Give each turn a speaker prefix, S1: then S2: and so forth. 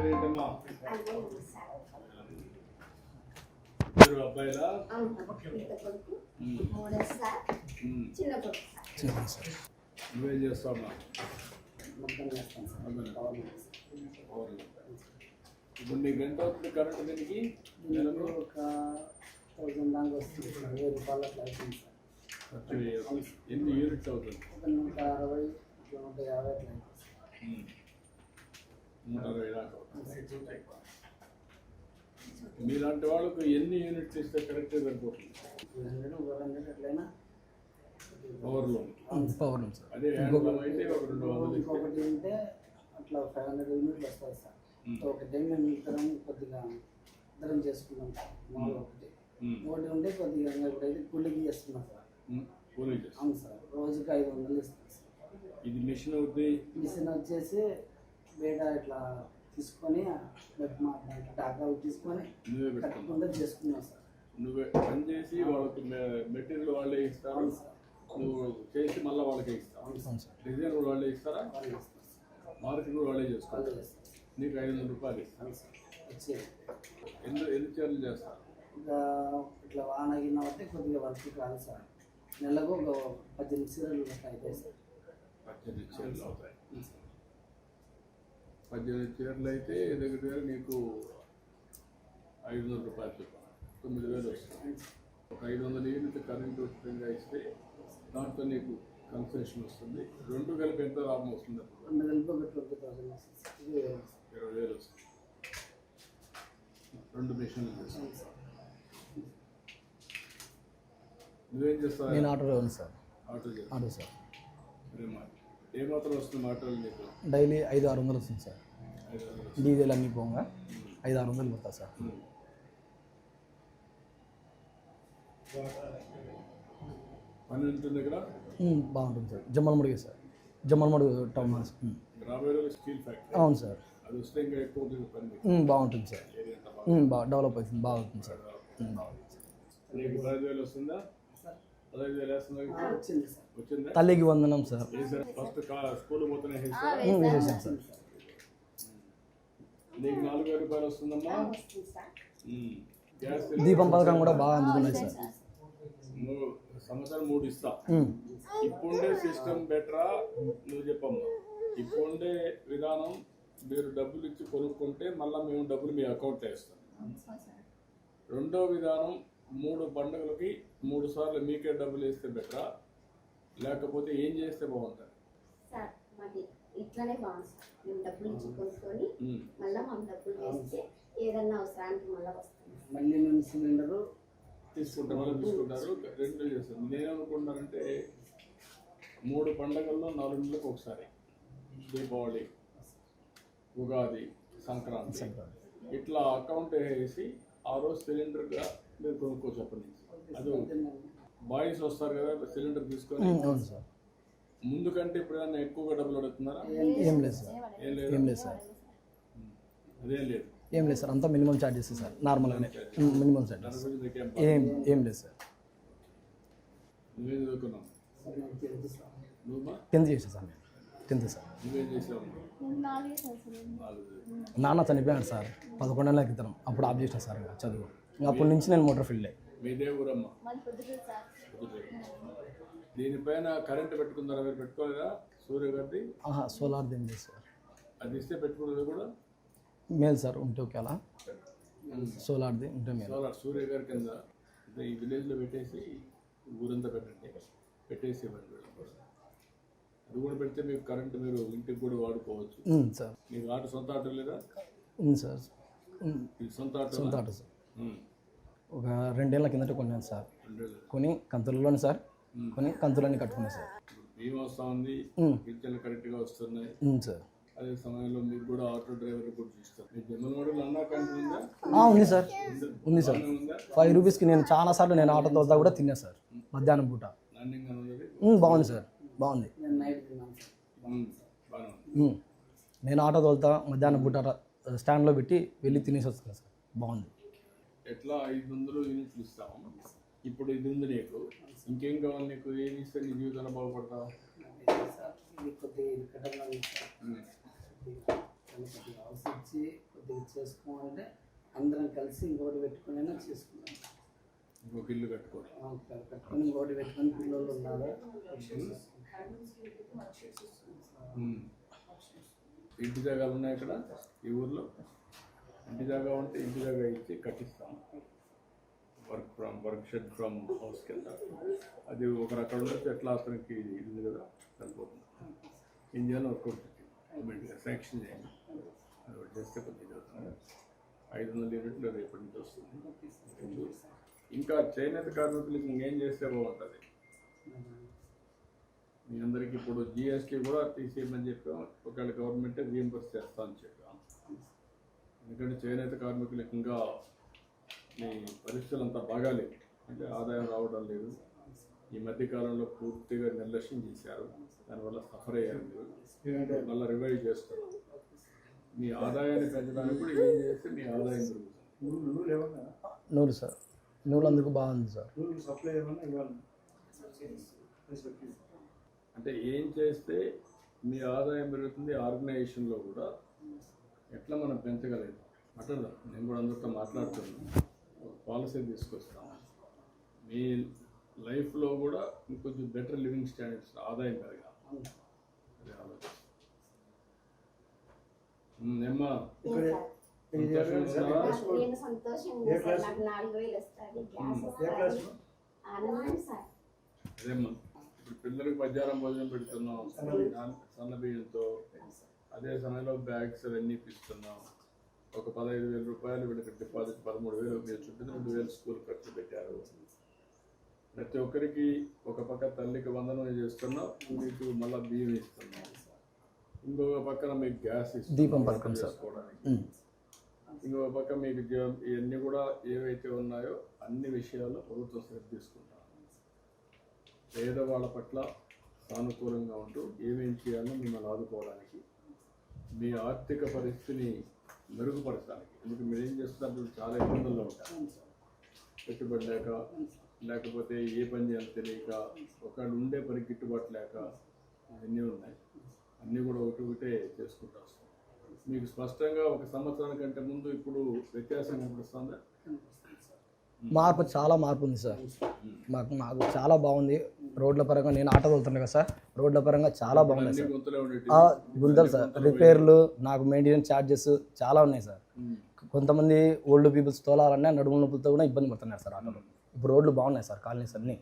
S1: ఏంటమ్మా మీరు అబ్బాయిలా నువ్వేం చేస్తావమ్మా? ఇప్పుడు నీకు ఎంత అవుతుంది కరెంట్ దీనికి?
S2: నెలకు ఒక 1000 దాకా వస్తుంది సార్. 1000 రూపాయలు అట్లా అవుతుంది సార్.
S1: ఎన్ని యూనిట్స్ అవుతుంది?
S2: ఒక 160 150 అట్లా అవుతుంది
S1: సార్. 160 దాకా అవుతుంది. మీలాంటి వాళ్ళకు ఎన్ని యూనిట్స్ ఇస్తే కరెక్ట్గా సరిపోతుంది?
S2: 200 ఎట్లయినా
S1: పవర్లో
S2: సార్.
S1: అదే హ్యాండ్లూమ్ అయితే ఒక 200
S2: ఇంకొకటి ఉంటే అట్లా 500 యూనిట్లు వస్తుంది సార్. ఒకటి మేము ఇద్దరం కొద్దిగా ఇద్దరం చేసుకున్నాం సార్. మామూలు ఒకటి ఉంటే కొద్దిగా ఇప్పుడైతే కూలికి చేస్తున్నాం సార్. అవును సార్. రోజుకి 500 ఇస్తాం సార్.
S1: ఇది మిషన్ అవుతుంది.
S2: మిషన్ వచ్చేసి బయట ఇట్లా తీసుకొని డాక్టర్ తీసుకొని కట్టుకుంటే చేసుకున్నాం సార్.
S1: నువ్వు పని చేసి వాళ్ళకి మెటీరియల్ వాళ్ళే ఇస్తారు, నువ్వు చేసి మళ్ళీ వాళ్ళకే ఇస్తావు. డిజైన్ కూడా వాళ్ళే ఇస్తారా? మార్కెట్ కూడా వాళ్ళే చేసుకోవాలి. నీకు 500 రూపాయలు ఇస్తాను. ఎన్ని చీరలు చేస్తారు?
S2: ఇట్లా వాన గిన్న బట్టి కొద్దిగా వర్క్ కాదు సార్. నెలకు ఒక 18 చీరలు అవుతాయి సార్.
S1: 18 చీరలు అవుతాయి. 18 చీరలు అయితే దగ్గర నీకు 500 రూపాయలు చొప్పున 9000 వస్తుంది. ఒక 500 యూనిట్ కరెంట్ ఉచితంగా ఇస్తే దాంట్లో నీకు కన్సెషన్ వస్తుంది. 2 కలిపి ఎంత లాభం వస్తుంది?
S2: 2 కలిపి ఒక 20,000 వస్తుంది.
S1: 20,000 వస్తుంది. 2 మిషన్లు చేస్తాను. నువ్వేం చేస్తావు?
S3: నేను ఆటోలో ఉంది సార్.
S1: Auto
S3: auto sir.
S1: ఏమాత్రం వస్తుంది ఆటోలు నీకు?
S3: డైలీ 500-600 వస్తుంది సార్. డీజిల్ అన్నీ పోగా 500-600 పడతా సార్.
S1: పని ఉంటుంది ఇక్కడ?
S3: బాగుంటుంది sir. Jammalamadugu sir. Jammalamadugu town.
S1: రాబోయే స్టీల్ ఫ్యాక్టరీ.
S3: అవును సార్.
S1: అది వస్తే ఇంకా ఎక్కువ పని
S3: బాగుంటుంది సార్. బాగా డెవలప్ అవుతుంది. బాగుంటుంది సార్. బాగుంటుంది సార్.
S1: నీకు 15,000 వస్తుందా? 15,000 వేస్తుందా? వచ్చిందా?
S3: తల్లికి వందనం సార్.
S1: ఫస్ట్ స్కూల్ పోతేనే
S3: వేసేసాను సార్.
S1: నీకు 4,000 రూపాయలు వస్తుందమ్మా. గ్యాస్
S3: దీపం పథకం కూడా బాగా అందుతున్నాయి సార్.
S1: సంవత్సరం 3 ఇస్తా. ఇప్పుడుండే సిస్టమ్ బెటరా? నువ్వు చెప్పమ్మా. ఇప్పుడుండే విధానం మీరు డబ్బులు ఇచ్చి కొనుక్కుంటే మళ్ళీ మేము డబ్బులు మీ అకౌంట్లో వేస్తాం. రెండో విధానం 3 పండుగలకి 3 సార్లు మీకే డబ్బులు వేస్తే బెటరా, లేకపోతే ఏం చేస్తే బాగుంటుంది?
S4: సార్ మాది ఇట్లానే బాగుంది సార్. మేము డబ్బులు ఇచ్చి కొనుక్కొని మళ్ళీ మాకు డబ్బులు వేస్తే ఏదన్నా అవసరానికి మళ్ళీ వస్తుంది.
S2: మళ్ళీ మేము సిలిండరు
S1: తీసుకుంటారు, మళ్ళీ తీసుకుంటారు. 2 చేస్తారు. నేనేమనుకుంటానంటే 3 పండుగల్లో 4 నెలలకు ఒకసారి, దీపావళి, ఉగాది, సంక్రాంతి, ఇట్లా అకౌంట్ వేసి ఆ రోజు సిలిండర్గా మీరు కొనుక్కోవచ్చు. అప్పటి నుంచి అది బాయ్స్ వస్తారు కదా సిలిండర్ తీసుకొని. ముందు కంటే ఇప్పుడు ఏదైనా ఎక్కువగా డబ్బులు అడుగుతున్నారా?
S3: ఏం లేదు సార్. ఏం లేదు సార్.
S1: అదేం లేదు.
S3: ఏం లేదు సార్. అంతా మినిమం ఛార్జెస్ సార్. నార్మల్గానే మినిమం ఛార్జెస్. ఏం లేదు సార్.
S1: నువ్వేం చదువుకున్నావు?
S3: 10th చేసా సార్. నేను 10th సార్.
S1: నువ్వేం చేసావు?
S3: నాన్న చనిపోయాడు సార్ 11 ఏళ్ళ క్రితం. అప్పుడు ఆఫ్ చేసిన సార్ చదువు. అప్పటి నుంచి నేను మోటార్ ఫీల్డ్.
S1: మీదే ఊరమ్మా? దీనిపైన కరెంట్ పెట్టుకుందారా? మీరు పెట్టుకోలేదా? సూర్య గారిది
S3: సోలార్ ఏం లేదు సార్.
S1: అది ఇస్తే పెట్టుకున్నది కూడా
S3: మేలు సార్. ఉంటే ఓకే. అలా సోలార్ది ఉంటే మేలు.
S1: సోలార్ సూర్య గారి కింద ఈ విలేజ్లో పెట్టేసి ఊరంతా పెట్టేసి ఇవ్వండి. అది కూడా పెడితే మీకు కరెంట్ మీరు ఇంటికి కూడా వాడుకోవచ్చు
S3: సార్.
S1: మీకు ఆటో, సొంత ఆటో లేదా?
S3: ఉంది సార్.
S1: సొంత ఆటో
S3: సార్. ఒక 2 ఏళ్ళ కిందట కొన్నాను సార్. కొని కంతులలోనే సార్. కొని కంతులన్నీ కట్టుకున్నాను సార్.
S1: బీమా వస్తూ ఉంది, పింఛన్లు కరెక్ట్గా వస్తున్నాయి
S3: సార్.
S1: అదే సమయంలో మీకు కూడా ఆటో డ్రైవర్ కూడా చూస్తారు. మీ జమ్మలమడుగులో అన్నా క్యాంటీన్ ఉందా?
S3: ఉంది సార్. ఉంది సార్. 5 రూపీస్కి నేను చాలా సార్లు నేను ఆటో తోలుతా కూడా తిన్నా సార్. మధ్యాహ్నం పూట బాగుంది సార్. బాగుంది. నేను ఆటో తోలుతా మధ్యాహ్నం పూట స్టాండ్లో పెట్టి వెళ్ళి తినేసి వస్తాను సార్. బాగుంది.
S1: ఎట్లా 500 యూనిట్లు ఇస్తాము. ఇప్పుడు ఇది ఉంది నీకు, ఇంకేం కావాలి నీకు? ఏది ఇస్తే నీ జీవితంలో బాగుపడతావు?
S2: కానీ కొద్దిగా ఆలోచించి కొద్దిగా చేసుకోవాలంటే అందరం కలిసి ఇంకోటి పెట్టుకుని చేసుకున్నాం.
S1: ఇంకొక ఇల్లు కట్టుకోవాలి.
S2: కట్టుకుని ఇంకోటి పెట్టుకుని పిల్లలు ఉన్నారు.
S1: ఇంటి జాగాలు ఉన్నాయి ఇక్కడ ఈ ఊర్లో. ఇంటి జాగా ఉంటే ఇంటి జాగా ఇచ్చి కట్టిస్తాం. వర్క్ షెడ్ ఫ్రమ్ హౌస్ కింద అది ఒకరు అక్కడ ఉండొచ్చు. ఎట్లా అతనికి ఇది కదా సరిపోతుంది. ఇండియాలో వర్కౌట్ గవర్నమెంట్గా శాంక్షన్ చేయండి. అది ఒకటి చేస్తే కొద్దిగా 500 యూనిట్లు రేపటి నుంచి వస్తుంది. ఇంకా చేనేత కార్మికులకి ఇంకేం చేస్తే బాగుంటుంది? మీ అందరికీ ఇప్పుడు జిఎస్టీ కూడా తీసేయమని చెప్పాం. ఒకవేళ గవర్నమెంటే రీఎంబర్స్ చేస్తా అని చెప్పాం. ఎందుకంటే చేనేత కార్మికులకి ఇంకా మీ పరిస్థితులు అంతా బాగాలేదు. అంటే ఆదాయం రావడం లేదు. ఈ మధ్యకాలంలో పూర్తిగా నిర్లక్ష్యం చేశారు. దానివల్ల సఫర్ అయ్యారు. మీరు మళ్ళీ రివైవ్ చేస్తారు. మీ ఆదాయాన్ని పెంచడానికి కూడా ఏం చేస్తే మీ ఆదాయం పెరుగుతుంది.
S3: నూలు సార్, నూలు అందుకు బాగుంది సార్.
S1: అంటే ఏం చేస్తే మీ ఆదాయం పెరుగుతుంది? ఆర్గనైజేషన్లో కూడా ఎట్లా మనం పెంచగలేదు మాట్లాడదాం. నేను కూడా అందరితో మాట్లాడుతున్నాను. ఒక పాలసీ తీసుకొస్తాను. మీ లైఫ్లో కూడా ఇంకొంచెం బెటర్ లివింగ్ స్టాండర్డ్స్ ఆదాయం పెరగాలి. అదే ఆలోచన. ఏమ్మా
S4: నేను సంతోషంగా సార్, నాకు 4000 వస్తుంది. గ్యాస్ వస్తుంది. ఆనందం సార్.
S1: అదేమ్మా ఇప్పుడు పిల్లలకు మధ్యాహ్నం భోజనం పెడుతున్నాం సన్న బియ్యంతో. అదే సమయంలో బ్యాగ్స్ అవన్నీ ఇప్పిస్తున్నాం. ఒక 15,000 రూపాయలు వీళ్ళకి డిపాజిట్, 13,000 మీరు చుట్టూ 2,000 స్కూల్ ఖర్చు పెట్టారు. ప్రతి ఒక్కరికి ఒక పక్క తల్లికి వందనం చేస్తున్నాం, మీకు మళ్ళీ బియ్యం ఇస్తున్నాం. ఇంకొక పక్కన మీకు గ్యాస్ ఇస్తున్నాం
S3: దీపం పథకం
S1: చేసుకోవడానికి. ఇంకొక పక్క మీకు ఇవన్నీ కూడా ఏవైతే ఉన్నాయో అన్ని విషయాల్లో ప్రభుత్వం శ్రద్ధ తీసుకుంటాం. పేదవాళ్ళ పట్ల సానుకూలంగా ఉంటూ ఏమేం చేయాలో మిమ్మల్ని ఆదుకోవడానికి, మీ ఆర్థిక పరిస్థితిని మెరుగుపరచడానికి. ఎందుకంటే మీరు ఏం చేస్తున్నప్పుడు చాలా ఇబ్బందుల్లో ఉంటారు. పెట్టుబడి లేక, లేకపోతే ఏ పని చేయాలో తెలియక, ఒకళ్ళు ఉండే పని గిట్టుబాటు లేక, ఇవన్నీ ఉన్నాయి. అన్నీ కూడా ఒకటే చేసుకుంటూ వస్తాం. మీకు స్పష్టంగా ఒక సంవత్సరానికంటే ముందు ఇప్పుడు వ్యత్యాసం కనిపిస్తుందా?
S3: మార్పు, చాలా మార్పు ఉంది సార్. నాకు చాలా బాగుంది. రోడ్ల పరంగా నేను ఆటో వెళ్తున్నాను కదా సార్, రోడ్ల పరంగా చాలా బాగున్నాయి సార్. గుంతలు సార్, రిపేర్లు, నాకు మెయింటెనెన్స్ ఛార్జెస్ చాలా ఉన్నాయి సార్. కొంతమంది ఓల్డ్ పీపుల్స్ తోలాలన్నా నడుము నొప్పులతో కూడా ఇబ్బంది పడుతున్నారు సార్ ఆటోలో. ఇప్పుడు రోడ్లు బాగున్నాయి సార్, కాలనీస్ అన్నీ.